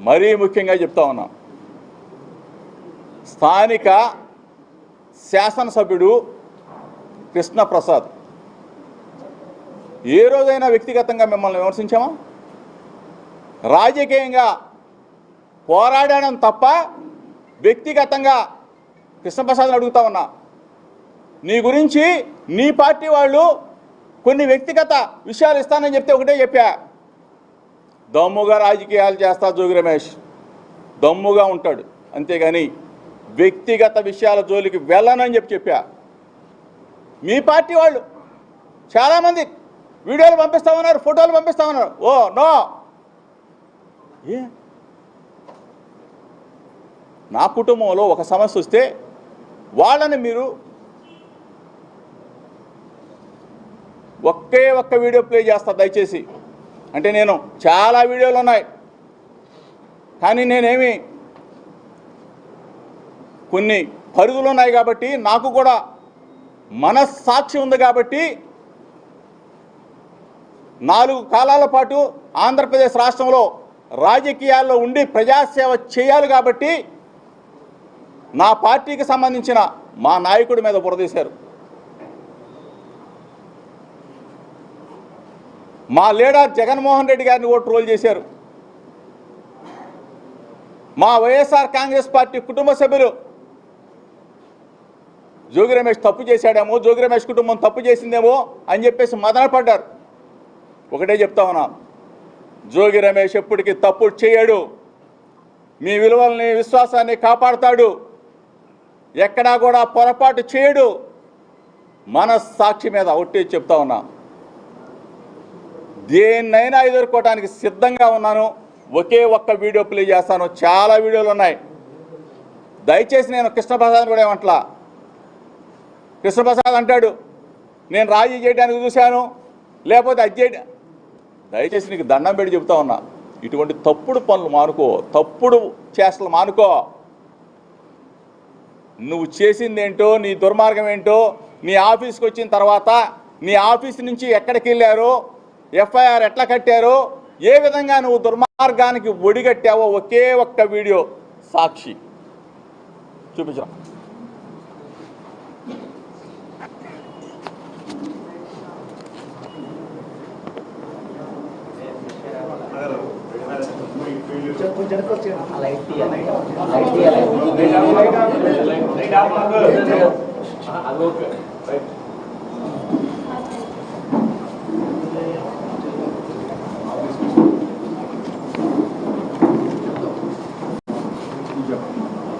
మరీ ముఖ్యంగా చెప్తా ఉన్నాం, స్థానిక శాసనసభ్యుడు కృష్ణప్రసాద్ ఏ రోజైనా వ్యక్తిగతంగా మిమ్మల్ని విమర్శించామా? రాజకీయంగా పోరాడడం తప్ప వ్యక్తిగతంగా కృష్ణప్రసాద్ని అడుగుతా ఉన్నా, నీ గురించి నీ పార్టీ వాళ్ళు కొన్ని వ్యక్తిగత విషయాలు ఇస్తానని చెప్తే ఒకటే చెప్పా, దమ్ముగా రాజకీయాలు చేస్తా జోగి రమేష్, దమ్ముగా ఉంటాడు, అంతేగాని వ్యక్తిగత విషయాల జోలికి వెళ్ళనని చెప్పా. మీ పార్టీ వాళ్ళు చాలామంది వీడియోలు పంపిస్తామన్నారు, ఫోటోలు పంపిస్తామన్నారు. ఓ నో, ఏ నా కుటుంబంలో ఒక సమస్య వస్తే వాళ్ళని మీరు ఒక్క వీడియో ప్లే చేస్తా దయచేసి. అంటే నేను చాలా వీడియోలు ఉన్నాయి, కానీ నేనేమి కొన్ని పరిధులు ఉన్నాయి కాబట్టి, నాకు కూడా మనస్సాక్షి ఉంది కాబట్టి 4 కాలాల పాటు ఆంధ్రప్రదేశ్ రాష్ట్రంలో రాజకీయాల్లో ఉండి ప్రజాసేవ చేయాలి కాబట్టి నా పార్టీకి సంబంధించిన మా నాయకుడి మీద బురదీశారు. మా లీడర్ జగన్మోహన్ రెడ్డి గారిని కూడా ట్రోల్ చేశారు. మా వైఎస్ఆర్ కాంగ్రెస్ పార్టీ కుటుంబ సభ్యులు జోగి రమేష్ తప్పు చేశాడేమో, జోగి రమేష్ కుటుంబం తప్పు చేసిందేమో అని చెప్పేసి మదనపడ్డారు. ఒకటే చెప్తా ఉన్నా, జోగి రమేష్ ఎప్పటికీ తప్పు చేయడు, మీ విలువల్ని విశ్వాసాన్ని కాపాడుతాడు, ఎక్కడా కూడా పొరపాటు చేయడు. మనస్సాక్షి మీద ఒట్టి చెప్తా ఉన్నా, దేన్నైనా ఎదుర్కోవడానికి సిద్ధంగా ఉన్నాను. ఒక్క వీడియో ప్లే చేస్తాను, చాలా వీడియోలు ఉన్నాయి. దయచేసి నేను కృష్ణప్రసాద్ కూడా ఏమంటలా, కృష్ణప్రసాద్ అంటాడు నేను రాజీ చేయడానికి చూశాను, లేకపోతే అది చేయడం. దయచేసి నీకు దండం పెట్టి చెబుతా ఉన్నా, ఇటువంటి తప్పుడు పనులు మానుకో, తప్పుడు చేష్టలు మానుకో. నువ్వు చేసిందేంటో, నీ దుర్మార్గం ఏంటో, నీ ఆఫీస్కి వచ్చిన తర్వాత నీ ఆఫీస్ నుంచి ఎక్కడికి వెళ్ళారో, ఎఫ్ఐఆర్ ఎట్లా కట్టారో, ఏ విధంగా నువ్వు దుర్మార్గానికి ఒడిగట్టావో ఒక్క వీడియో సాక్షి చూపించా.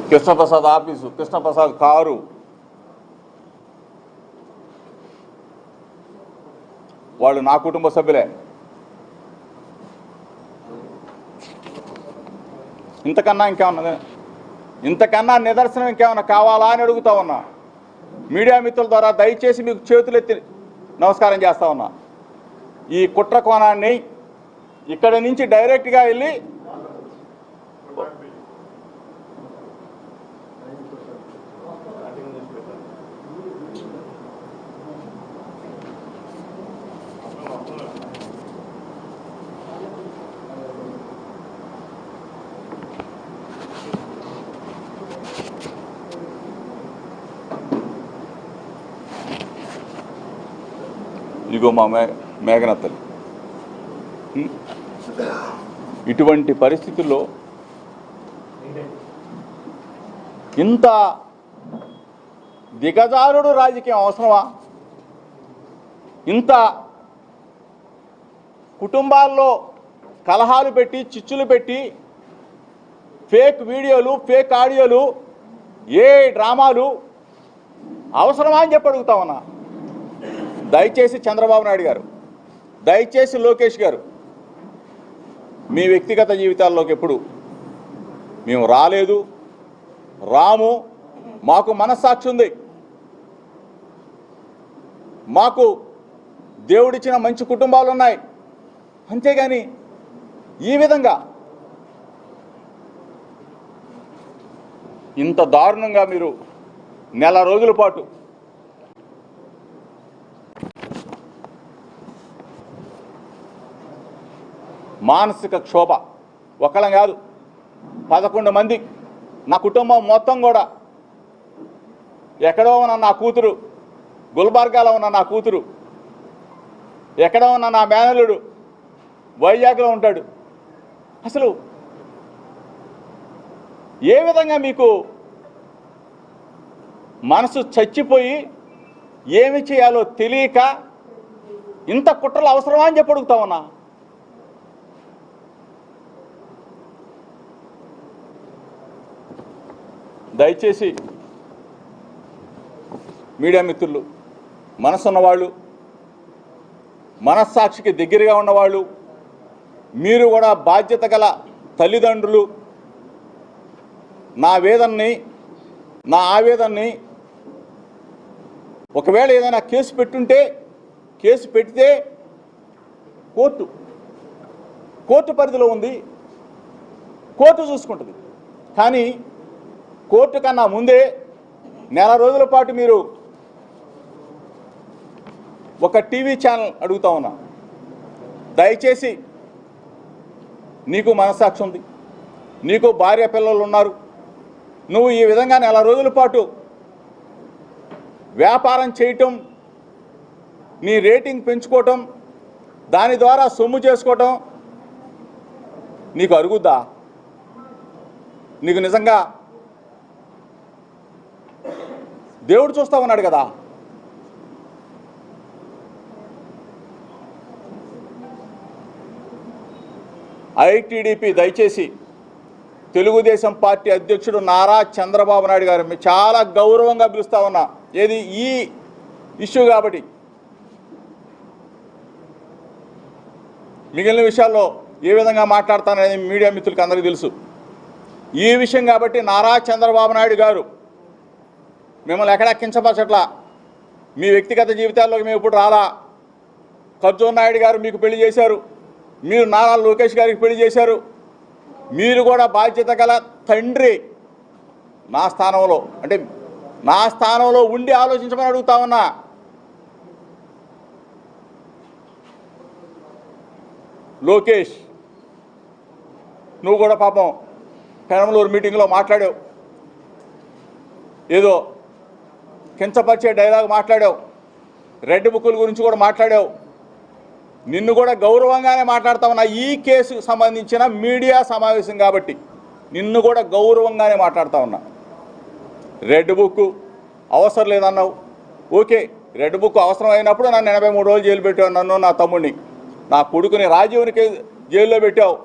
కృష్ణప్రసాద్ ఆఫీసు, కృష్ణప్రసాద్ కారు, వాళ్ళు నా కుటుంబ సభ్యులే. ఇంతకన్నా నిదర్శనం ఇంకేమన్నా కావాలా అని అడుగుతా ఉన్నా. మీడియా మిత్రుల ద్వారా దయచేసి మీకు చేతులెత్తి నమస్కారం చేస్తా ఉన్నా. ఈ కుట్ర కోణాన్ని ఇక్కడి నుంచి డైరెక్ట్గా వెళ్ళి ఇగో మా మేఘనత్తలు. ఇటువంటి పరిస్థితుల్లో ఇంత దిగజారుడు రాజకీయం అవసరమా? ఇంత కుటుంబాల్లో కలహాలు పెట్టి, చిచ్చులు పెట్టి, ఫేక్ వీడియోలు, ఫేక్ ఆడియోలు, ఏ డ్రామాలు అవసరమా అని చెప్పి అడుగుతా ఉన్నా. దయచేసి చంద్రబాబు నాయుడు గారు, దయచేసి లోకేష్ గారు, మీ వ్యక్తిగత జీవితాల్లోకి ఎప్పుడు మేము రాలేదు, రాము. మాకు మనస్సాక్షి ఉంది, మాకు దేవుడిచ్చిన మంచి కుటుంబాలు ఉన్నాయి. అంతేగాని ఈ విధంగా ఇంత దారుణంగా మీరు నెల రోజుల పాటు మానసిక క్షోభ, ఒకళ్ళం కాదు 11 మంది, నా కుటుంబం మొత్తం కూడా, ఎక్కడో ఉన్న నా కూతురు, గుల్బర్గాలో ఉన్న నా కూతురు, ఎక్కడో ఉన్న నా మేనల్లుడు వైజాగ్లో ఉంటాడు. అసలు ఏ విధంగా మీకు మనసు చచ్చిపోయి ఏమి చేయాలో తెలియక ఇంత కుట్రలు అవసరమా అని చెప్పి అడుగుతా ఉన్నా. దయచేసి మీడియా మిత్రులు, మనసున్నవాళ్ళు, మనస్సాక్షికి దగ్గరగా ఉన్నవాళ్ళు, మీరు కూడా బాధ్యత గల తల్లిదండ్రులు నా వేదనని, నా ఆవేదనని, ఒకవేళ ఏదైనా కేసు పెట్టుంటే, కేసు పెడితే కోర్టు పరిధిలో ఉంది, కోర్టు చూసుకుంటుంది. కానీ కోర్టు కన్నా ముందే నెల రోజుల పాటు మీరు ఒక టీవీ ఛానల్ అడుగుతా ఉన్నా, దయచేసి నీకు మనస్సాక్షి ఉంది, నీకు భార్య పిల్లలు ఉన్నారు, నువ్వు ఈ విధంగా నెల రోజుల పాటు వ్యాపారం చేయటం, నీ రేటింగ్ పెంచుకోవటం, దాని ద్వారా సొమ్ము చేసుకోవటం నీకు అరుగుద్దా? నీకు నిజంగా దేవుడు చూస్తా ఉన్నాడు కదా. ఐటీడీపీ దయచేసి తెలుగుదేశం పార్టీ అధ్యక్షుడు నారా చంద్రబాబు నాయుడు గారు చాలా గౌరవంగా పిలుస్తా ఉన్నా, ఏది ఈ ఇష్యూ కాబట్టి. మిగిలిన విషయాల్లో ఏ విధంగా మాట్లాడతాననేది మీడియా మిత్రులకు అందరికీ తెలుసు. ఈ విషయం కాబట్టి నారా చంద్రబాబు నాయుడు గారు మిమ్మల్ని ఎక్కడా కించపరచట్లా, మీ వ్యక్తిగత జీవితాల్లోకి మేము ఇప్పుడు రాలా. ఖర్జూర్ నాయుడు గారు మీకు పెళ్లి చేశారు, మీరు నారా లోకేష్ గారికి పెళ్లి చేశారు, మీరు కూడా బాధ్యత గల తండ్రి. నా స్థానంలో అంటే నా స్థానంలో ఉండి ఆలోచించమని అడుగుతా ఉన్నా. లోకేష్, నువ్వు కూడా పాపం పెనమలూరు మీటింగ్లో మాట్లాడావు, ఏదో కించపరిచే డైలాగ్ మాట్లాడావు, రెడ్ బుక్కుల గురించి కూడా మాట్లాడావు. నిన్ను కూడా గౌరవంగానే మాట్లాడుతా ఉన్నా. ఈ కేసుకు సంబంధించిన మీడియా సమావేశం కాబట్టి నిన్ను కూడా గౌరవంగానే మాట్లాడుతూ ఉన్నా. రెడ్ బుక్ అవసరం లేదన్నావు, ఓకే. రెడ్ బుక్ అవసరం అయినప్పుడు నన్ను 83 రోజులు జైలు పెట్టావు, నన్ను నా తమ్ముడిని, నా కొడుకుని రాజీవ్ని జైల్లో పెట్టావు.